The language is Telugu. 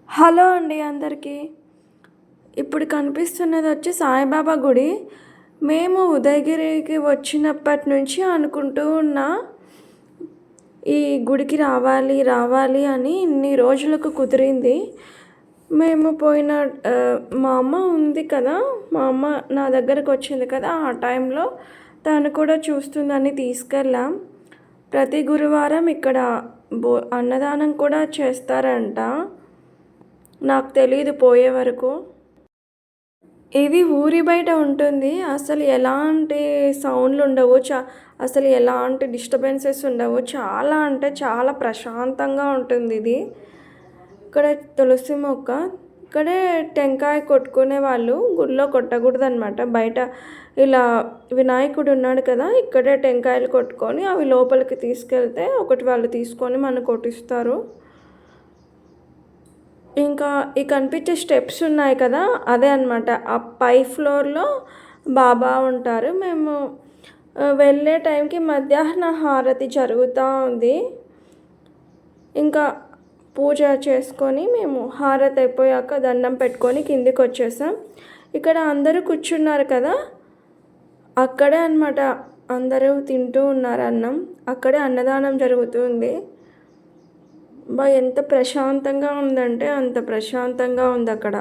హలో అండి అందరికీ. ఇప్పుడు కనిపిస్తున్నది వచ్చి సాయిబాబా గుడి. మేము ఉదయగిరికి వచ్చినప్పటి నుంచి అనుకుంటూ ఉన్నా, ఈ గుడికి రావాలి రావాలి అని ఇన్ని రోజులకు కుదిరింది. మేము పోయిన మా అమ్మ ఉంది కదా, మా అమ్మ నా దగ్గరకు వచ్చింది కదా, ఆ టైంలో తను కూడా చూస్తుందని తీసుకెళ్ళాం. ప్రతి గురువారం ఇక్కడ అన్నదానం కూడా చేస్తారంట. నాకు తెలీదు పోయే వరకు. ఇది ఊరి బయట ఉంటుంది. అసలు ఎలాంటి సౌండ్లు ఉండవు. అసలు ఎలాంటి డిస్టర్బెన్సెస్ ఉండవు. చాలా అంటే చాలా ప్రశాంతంగా ఉంటుంది ఇది. ఇక్కడ తులసి మొక్క, ఇక్కడే టెంకాయ కొట్టుకునే వాళ్ళు. గుడిలో కొట్టకూడదు అనమాట. బయట ఇలా వినాయకుడు ఉన్నాడు కదా, ఇక్కడే టెంకాయలు కొట్టుకొని అవి లోపలికి తీసుకెళ్తే ఒకటి వాళ్ళు తీసుకొని మనకు కొట్టిస్తారు. ఇంకా ఈ కనిపించే స్టెప్స్ ఉన్నాయి కదా, అదే అనమాట. ఆ పై ఫ్లోర్లో బాబా ఉంటారు. మేము వెళ్ళే టైంకి మధ్యాహ్న హారతి జరుగుతూ ఉంది. ఇంకా పూజ చేసుకొని మేము హారతి అయిపోయాక దండం పెట్టుకొని కిందికి వచ్చేసాం. ఇక్కడ అందరూ కూర్చున్నారు కదా, అక్కడే అనమాట అందరూ తింటూ ఉన్నారు అన్నం. అక్కడే అన్నదానం జరుగుతుంది. ఎంత ప్రశాంతంగా ఉందంటే అంత ప్రశాంతంగా ఉంది అక్కడ.